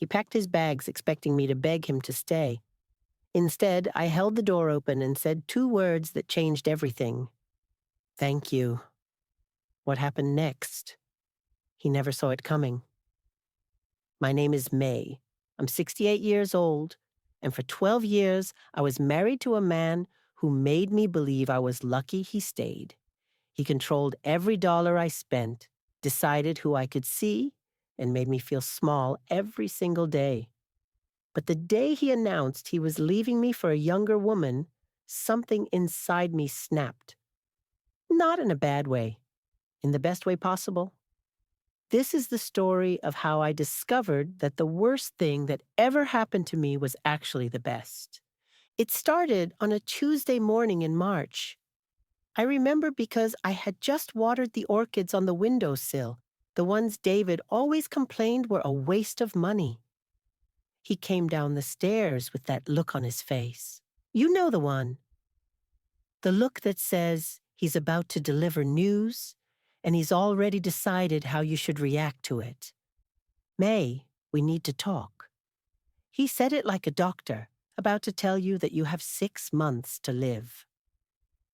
He packed his bags, expecting me to beg him to stay. Instead, I held the door open and said two words that changed everything. Thank you. What happened next? He never saw it coming. My name is May. I'm 68 years old, and for 12 years, I was married to a man who made me believe I was lucky he stayed. He controlled every dollar I spent, decided who I could see, and made me feel small every single day. But the day he announced he was leaving me for a younger woman, something inside me snapped. Not in a bad way, in the best way possible. This is the story of how I discovered that the worst thing that ever happened to me was actually the best. It started on a Tuesday morning in March. I remember because I had just watered the orchids on the windowsill, the ones David always complained were a waste of money. He came down the stairs with that look on his face. You know the one. The look that says he's about to deliver news, and he's already decided how you should react to it. May, we need to talk. He said it like a doctor, about to tell you that you have 6 months to live.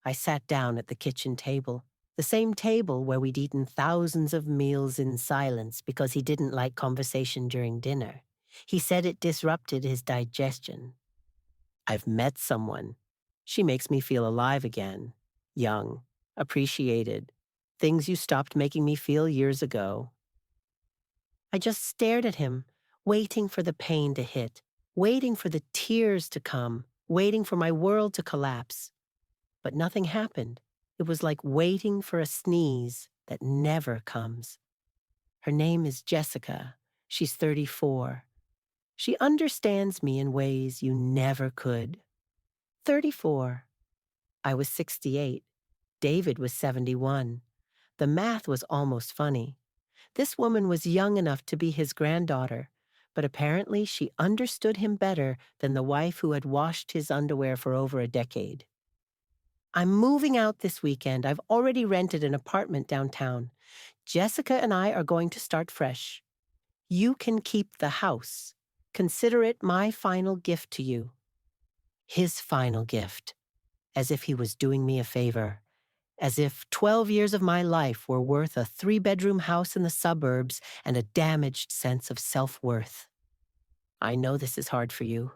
I sat down at the kitchen table, the same table where we'd eaten thousands of meals in silence because he didn't like conversation during dinner. He said it disrupted his digestion. I've met someone. She makes me feel alive again, young, appreciated, things you stopped making me feel years ago. I just stared at him, waiting for the pain to hit, waiting for the tears to come, waiting for my world to collapse. But nothing happened. It was like waiting for a sneeze that never comes. Her name is Jessica. She's 34. She understands me in ways you never could. 34. I was 68. David was 71. The math was almost funny. This woman was young enough to be his granddaughter, but apparently she understood him better than the wife who had washed his underwear for over a decade. I'm moving out this weekend. I've already rented an apartment downtown. Jessica and I are going to start fresh. You can keep the house. Consider it my final gift to you. His final gift. As if he was doing me a favor. As if 12 years of my life were worth a 3-bedroom house in the suburbs and a damaged sense of self-worth. I know this is hard for you,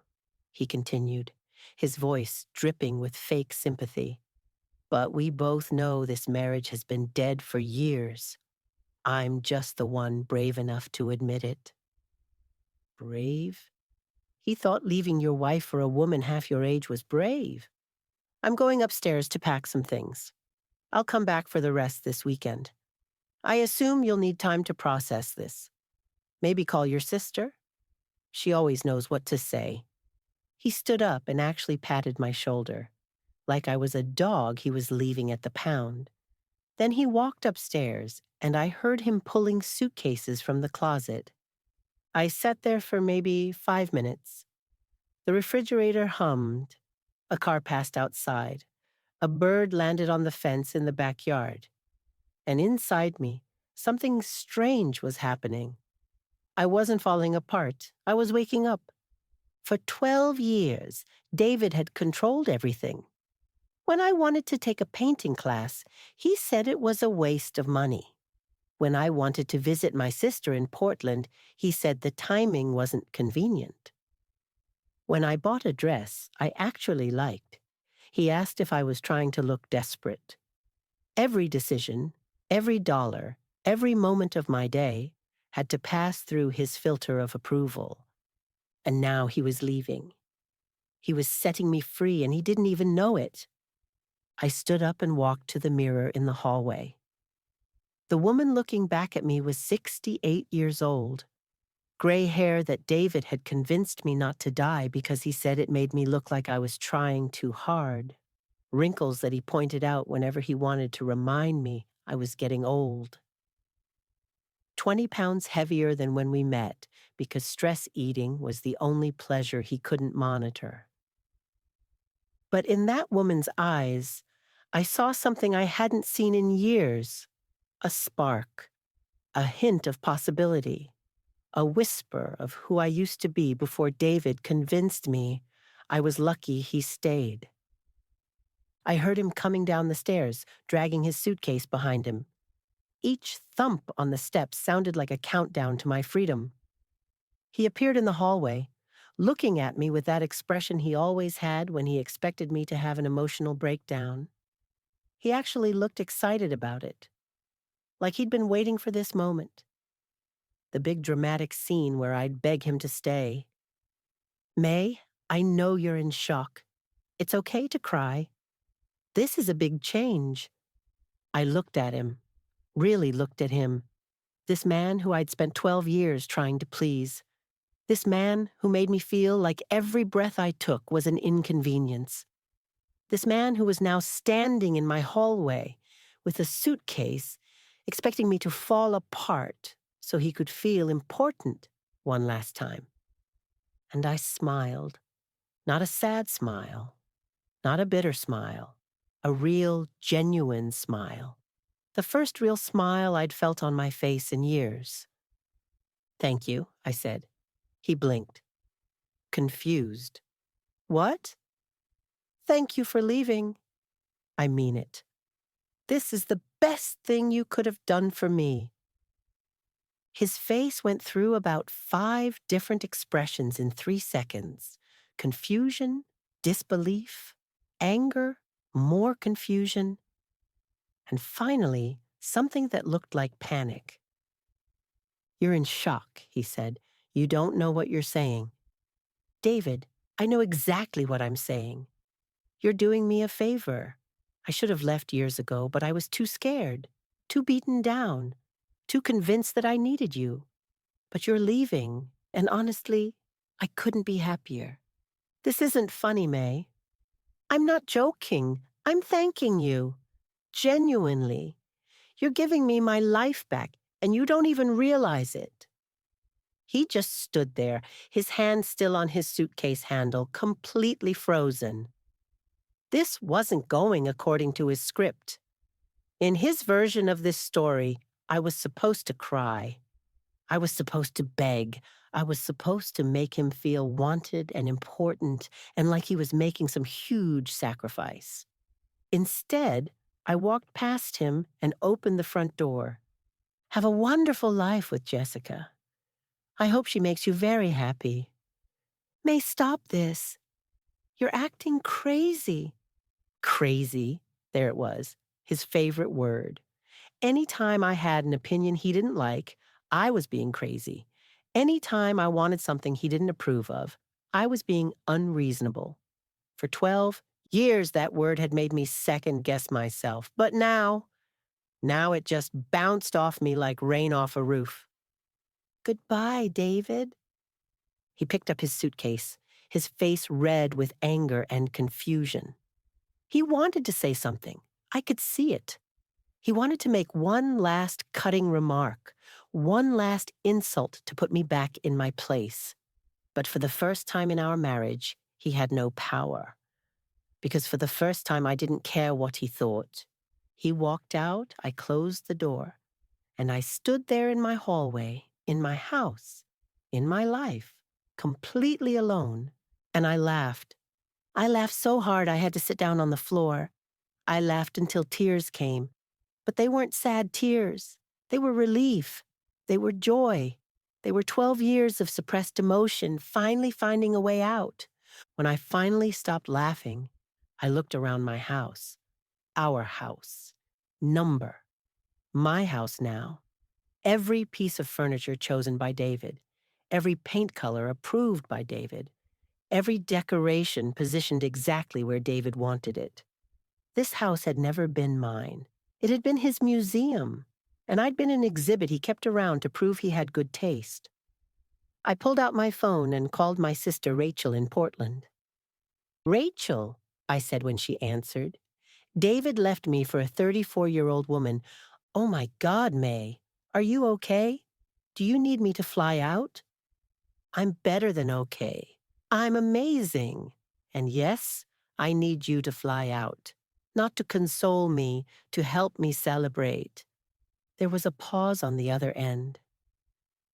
he continued, his voice dripping with fake sympathy. But we both know this marriage has been dead for years. I'm just the one brave enough to admit it. Brave? He thought leaving your wife for a woman half your age was brave. I'm going upstairs to pack some things. I'll come back for the rest this weekend. I assume you'll need time to process this. Maybe call your sister? She always knows what to say. He stood up and actually patted my shoulder, like I was a dog he was leaving at the pound. Then he walked upstairs, and I heard him pulling suitcases from the closet. I sat there for maybe 5 minutes. The refrigerator hummed. A car passed outside. A bird landed on the fence in the backyard. And inside me, something strange was happening. I wasn't falling apart. I was waking up. For 12 years, David had controlled everything. When I wanted to take a painting class, he said it was a waste of money. When I wanted to visit my sister in Portland, he said the timing wasn't convenient. When I bought a dress I actually liked, he asked if I was trying to look desperate. Every decision, every dollar, every moment of my day had to pass through his filter of approval. And now he was leaving. He was setting me free, and he didn't even know it. I stood up and walked to the mirror in the hallway. The woman looking back at me was 68 years old. Gray hair that David had convinced me not to dye because he said it made me look like I was trying too hard. Wrinkles that he pointed out whenever he wanted to remind me I was getting old. 20 pounds heavier than when we met because stress eating was the only pleasure he couldn't monitor. But in that woman's eyes, I saw something I hadn't seen in years. A spark. A hint of possibility. a whisper of who I used to be before David convinced me I was lucky he stayed. I heard him coming down the stairs, dragging his suitcase behind him. Each thump on the steps sounded like a countdown to my freedom. He appeared in the hallway, looking at me with that expression he always had when he expected me to have an emotional breakdown. He actually looked excited about it, like he'd been waiting for this moment. The big dramatic scene where I'd beg him to stay. May, I know you're in shock. It's okay to cry. This is a big change. I looked at him, really looked at him. This man who I'd spent 12 years trying to please. This man who made me feel like every breath I took was an inconvenience. This man who was now standing in my hallway with a suitcase, expecting me to fall apart so he could feel important one last time. And I smiled. Not a sad smile, not a bitter smile, a real, genuine smile. The first real smile I'd felt on my face in years. Thank you, I said. He blinked. Confused. What? Thank you for leaving. I mean it. This is the best thing you could have done for me. His face went through about 5 different expressions in 3 seconds. Confusion, disbelief, anger, more confusion, and finally, something that looked like panic. You're in shock, he said. You don't know what you're saying. David, I know exactly what I'm saying. You're doing me a favor. I should have left years ago, but I was too scared, too beaten down, too convinced that I needed you. But you're leaving, and honestly, I couldn't be happier. This isn't funny, May. I'm not joking. I'm thanking you. Genuinely. You're giving me my life back, and you don't even realize it. He just stood there, his hand still on his suitcase handle, completely frozen. This wasn't going according to his script. In his version of this story, I was supposed to cry. I was supposed to beg. I was supposed to make him feel wanted and important and like he was making some huge sacrifice. Instead, I walked past him and opened the front door. Have a wonderful life with Jessica. I hope she makes you very happy. May, stop this. You're acting crazy. Crazy. There it was, his favorite word. Anytime I had an opinion he didn't like, I was being crazy. Anytime I wanted something he didn't approve of, I was being unreasonable. For 12 years, that word had made me second-guess myself. But now it just bounced off me like rain off a roof. Goodbye, David. He picked up his suitcase, his face red with anger and confusion. He wanted to say something. I could see it. He wanted to make one last cutting remark, one last insult to put me back in my place. But for the first time in our marriage, he had no power. Because for the first time, I didn't care what he thought. He walked out, I closed the door, and I stood there in my hallway, in my house, in my life, completely alone, and I laughed. I laughed so hard I had to sit down on the floor. I laughed until tears came. But they weren't sad tears. They were relief. They were joy. They were 12 years of suppressed emotion finally finding a way out. When I finally stopped laughing, I looked around my house. Our house. Number. My house now. Every piece of furniture chosen by David. Every paint color approved by David. Every decoration positioned exactly where David wanted it. This house had never been mine. It had been his museum, and I'd been an exhibit he kept around to prove he had good taste. I pulled out my phone and called my sister Rachel in Portland. Rachel, I said when she answered, David left me for a 34-year-old woman. Oh my God, May, are you okay? Do you need me to fly out? I'm better than okay. I'm amazing. And yes, I need you to fly out. Not to console me, to help me celebrate. There was a pause on the other end.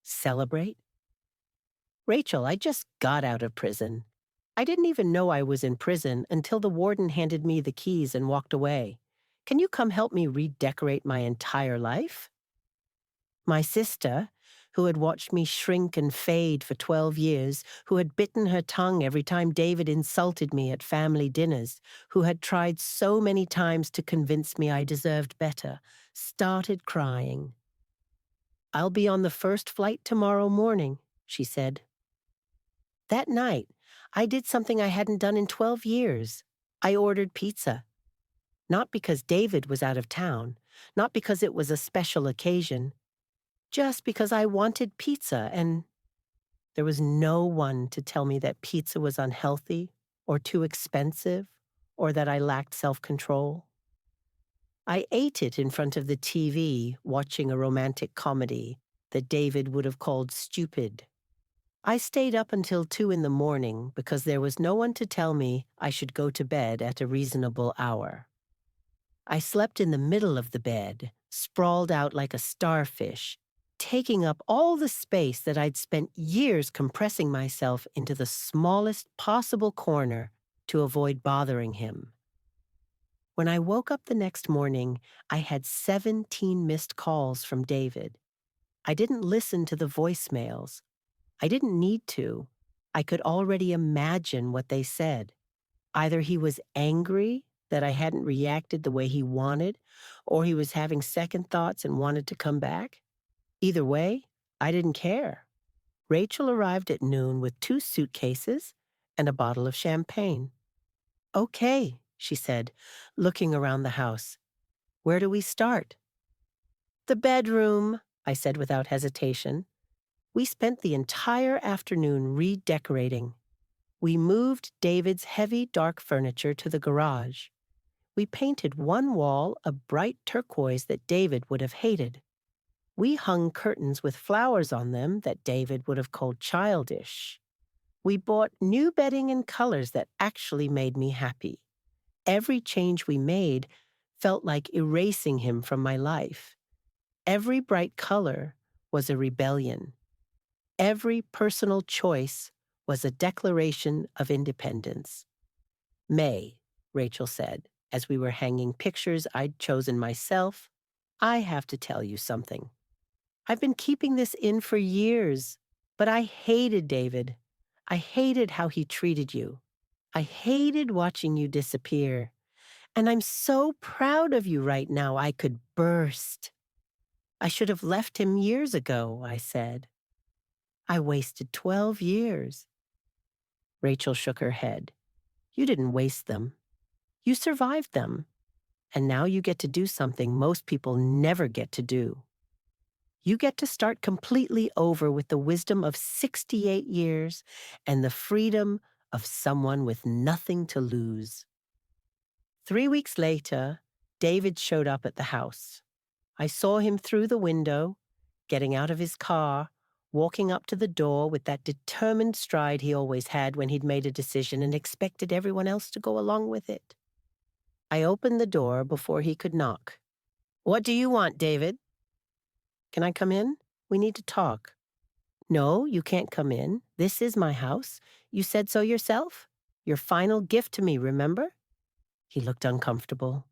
Celebrate? Rachel, I just got out of prison. I didn't even know I was in prison until the warden handed me the keys and walked away. Can you come help me redecorate my entire life? My sister, who had watched me shrink and fade for 12 years, who had bitten her tongue every time David insulted me at family dinners, who had tried so many times to convince me I deserved better, started crying. I'll be on the first flight tomorrow morning, she said. That night, I did something I hadn't done in 12 years. I ordered pizza. Not because David was out of town, not because it was a special occasion, just because I wanted pizza, and there was no one to tell me that pizza was unhealthy or too expensive or that I lacked self-control. I ate it in front of the TV, watching a romantic comedy that David would have called stupid. I stayed up until 2 in the morning because there was no one to tell me I should go to bed at a reasonable hour. I slept in the middle of the bed, sprawled out like a starfish, taking up all the space that I'd spent years compressing myself into the smallest possible corner to avoid bothering him. When I woke up the next morning, I had 17 missed calls from David. I didn't listen to the voicemails. I didn't need to. I could already imagine what they said. Either he was angry that I hadn't reacted the way he wanted, or he was having second thoughts and wanted to come back. Either way, I didn't care. Rachel arrived at noon with 2 suitcases and a bottle of champagne. Okay, she said, looking around the house. Where do we start? The bedroom, I said without hesitation. We spent the entire afternoon redecorating. We moved David's heavy, dark furniture to the garage. We painted one wall a bright turquoise that David would have hated. We hung curtains with flowers on them that David would have called childish. We bought new bedding in colors that actually made me happy. Every change we made felt like erasing him from my life. Every bright color was a rebellion. Every personal choice was a declaration of independence. May, Rachel said, as we were hanging pictures I'd chosen myself, I have to tell you something. I've been keeping this in for years, but I hated David. I hated how he treated you. I hated watching you disappear. And I'm so proud of you right now, I could burst. I should have left him years ago, I said. I wasted 12 years. Rachel shook her head. You didn't waste them. You survived them. And now you get to do something most people never get to do. You get to start completely over with the wisdom of 68 years and the freedom of someone with nothing to lose. 3 weeks later, David showed up at the house. I saw him through the window, getting out of his car, walking up to the door with that determined stride he always had when he'd made a decision and expected everyone else to go along with it. I opened the door before he could knock. What do you want, David? Can I come in? We need to talk. No, you can't come in. This is my house. You said so yourself. Your final gift to me, remember? He looked uncomfortable.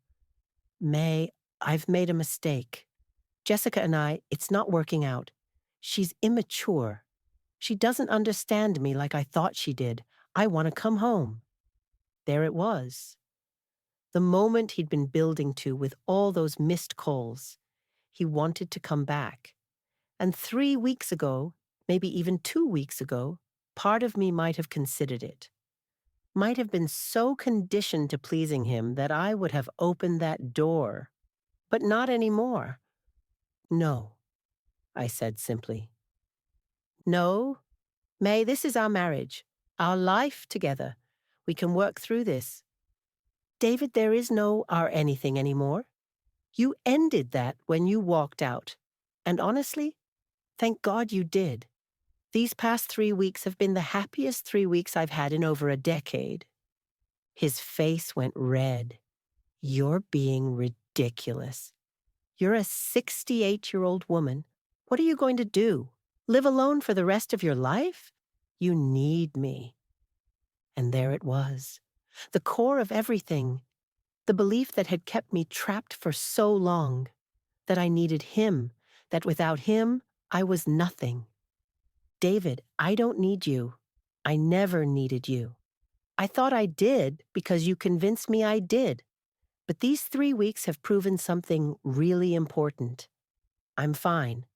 May, I've made a mistake. Jessica and I, it's not working out. She's immature. She doesn't understand me like I thought she did. I want to come home. There it was. The moment he'd been building to with all those missed calls. He wanted to come back. And 3 weeks ago, maybe even 2 weeks ago, part of me might have considered it. Might have been so conditioned to pleasing him that I would have opened that door. But not anymore. No, I said simply. No, May, this is our marriage, our life together. We can work through this. David, there is no our anything anymore. You ended that when you walked out. And honestly, thank God you did. These past 3 weeks have been the happiest 3 weeks I've had in over a decade. His face went red. You're being ridiculous. You're a 68-year-old woman. What are you going to do? Live alone for the rest of your life? You need me. And there it was, the core of everything, the belief that had kept me trapped for so long, that I needed him, that without him, I was nothing. David, I don't need you. I never needed you. I thought I did because you convinced me I did. But these 3 weeks have proven something really important. I'm fine.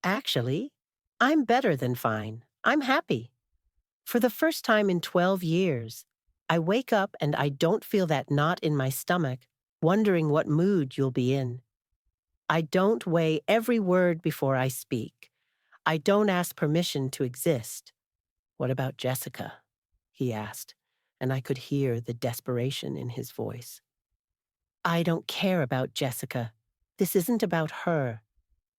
Actually, I'm better than fine. I'm happy. For the first time in 12 years, I wake up and I don't feel that knot in my stomach, wondering what mood you'll be in. I don't weigh every word before I speak. I don't ask permission to exist. What about Jessica? He asked, and I could hear the desperation in his voice. I don't care about Jessica. This isn't about her.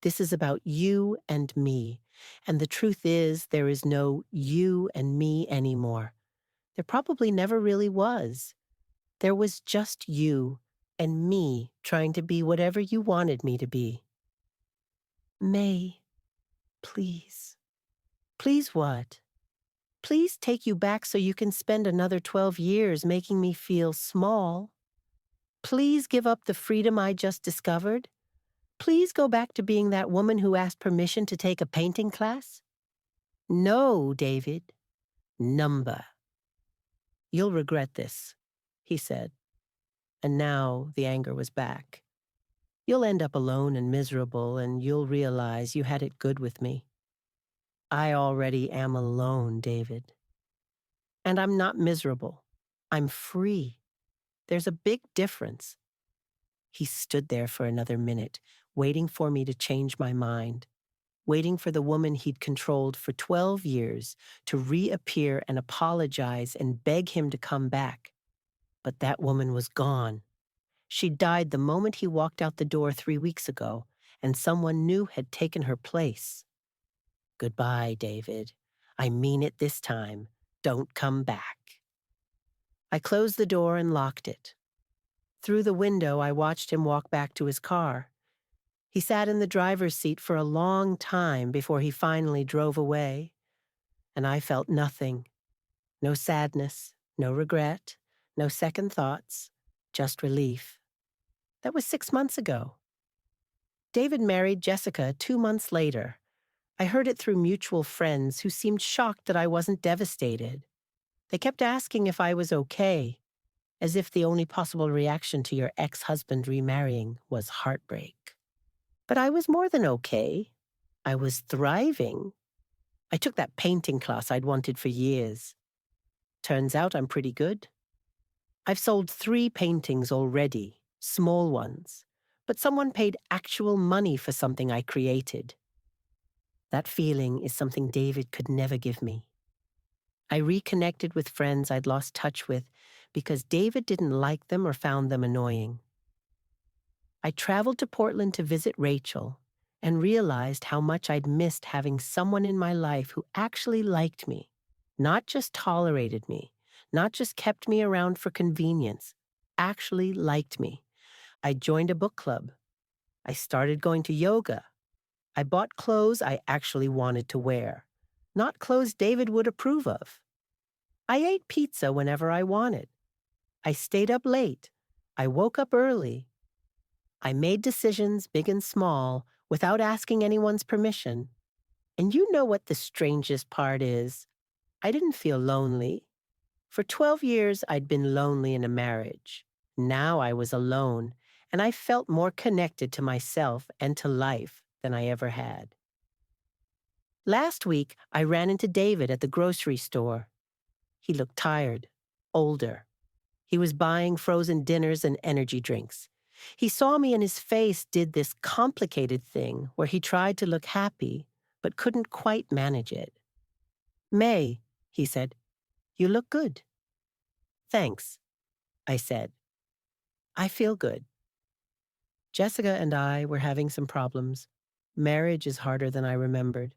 This is about you and me. And the truth is, there is no you and me anymore. There probably never really was. There was just you and me trying to be whatever you wanted me to be. May, please. Please what? Please take you back so you can spend another 12 years making me feel small. Please give up the freedom I just discovered. Please go back to being that woman who asked permission to take a painting class. No, David. Number. You'll regret this, he said. And now the anger was back. You'll end up alone and miserable, and you'll realize you had it good with me. I already am alone, David. And I'm not miserable. I'm free. There's a big difference. He stood there for another minute, waiting for me to change my mind, waiting for the woman he'd controlled for 12 years to reappear and apologize and beg him to come back. But that woman was gone. She died the moment he walked out the door 3 weeks ago, and someone new had taken her place. Goodbye, David. I mean it this time. Don't come back. I closed the door and locked it. Through the window, I watched him walk back to his car. He sat in the driver's seat for a long time before he finally drove away. And I felt nothing. No sadness, no regret, no second thoughts, just relief. That was 6 months ago. David married Jessica 2 months later. I heard it through mutual friends who seemed shocked that I wasn't devastated. They kept asking if I was okay, as if the only possible reaction to your ex-husband remarrying was heartbreak. But I was more than okay. I was thriving. I took that painting class I'd wanted for years. Turns out I'm pretty good. I've sold 3 paintings already, small ones, but someone paid actual money for something I created. That feeling is something David could never give me. I reconnected with friends I'd lost touch with because David didn't like them or found them annoying. I traveled to Portland to visit Rachel and realized how much I'd missed having someone in my life who actually liked me, not just tolerated me, not just kept me around for convenience, actually liked me. I joined a book club. I started going to yoga. I bought clothes I actually wanted to wear, not clothes David would approve of. I ate pizza whenever I wanted. I stayed up late. I woke up early. I made decisions, big and small, without asking anyone's permission. And you know what the strangest part is? I didn't feel lonely. For 12 years, I'd been lonely in a marriage. Now I was alone, and I felt more connected to myself and to life than I ever had. Last week, I ran into David at the grocery store. He looked tired, older. He was buying frozen dinners and energy drinks. He saw me and his face did this complicated thing where he tried to look happy, but couldn't quite manage it. May, he said, you look good. Thanks, I said. I feel good. Jessica and I were having some problems. Marriage is harder than I remembered.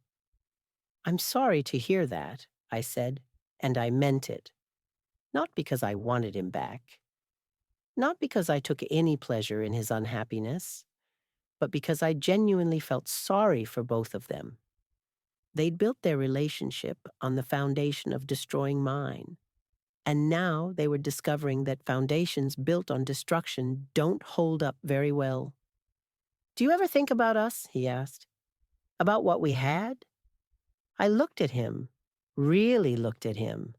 I'm sorry to hear that, I said, and I meant it. Not because I wanted him back. Not because I took any pleasure in his unhappiness, but because I genuinely felt sorry for both of them. They'd built their relationship on the foundation of destroying mine. And now they were discovering that foundations built on destruction don't hold up very well. Do you ever think about us? He asked. About what we had? I looked at him, really looked at him.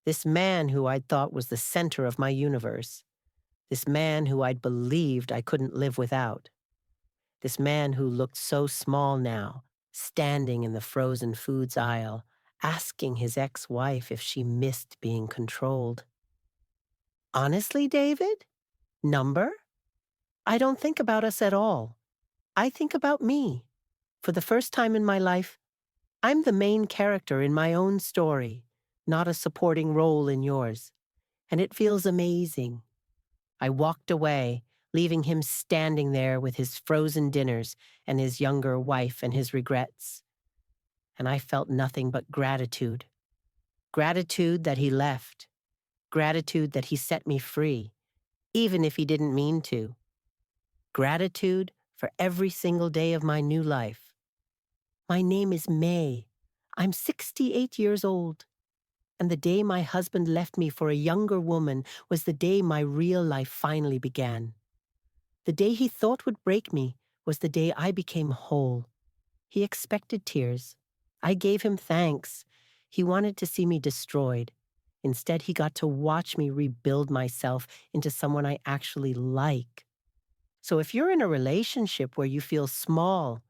This man who I'd thought was the center of my universe. This man who I'd believed I couldn't live without. This man who looked so small now, standing in the frozen foods aisle, asking his ex-wife if she missed being controlled. Honestly, David? Number? I don't think about us at all. I think about me. For the first time in my life, I'm the main character in my own story, not a supporting role in yours. And it feels amazing. I walked away, leaving him standing there with his frozen dinners and his younger wife and his regrets. And I felt nothing but gratitude. Gratitude that he left. Gratitude that he set me free, even if he didn't mean to. Gratitude for every single day of my new life. My name is May. I'm 68 years old. And the day my husband left me for a younger woman was the day my real life finally began. The day he thought would break me was the day I became whole. He expected tears. I gave him thanks. He wanted to see me destroyed. Instead, he got to watch me rebuild myself into someone I actually like. So if you're in a relationship where you feel small,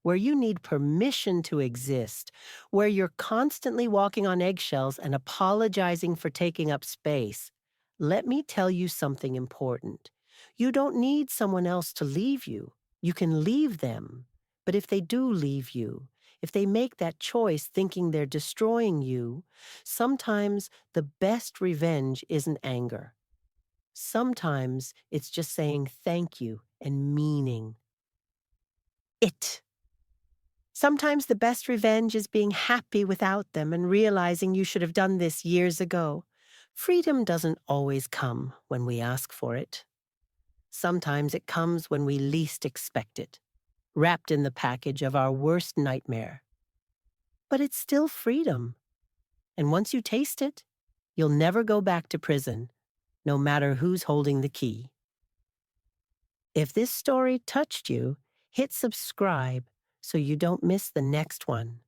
where you need permission to exist, where you're constantly walking on eggshells and apologizing for taking up space, let me tell you something important. You don't need someone else to leave you. You can leave them. But if they do leave you, if they make that choice thinking they're destroying you, sometimes the best revenge isn't anger. Sometimes it's just saying thank you and meaning it. Sometimes the best revenge is being happy without them and realizing you should have done this years ago. Freedom doesn't always come when we ask for it. Sometimes it comes when we least expect it, wrapped in the package of our worst nightmare. But it's still freedom. And once you taste it, you'll never go back to prison, no matter who's holding the key. If this story touched you, hit subscribe so you don't miss the next one.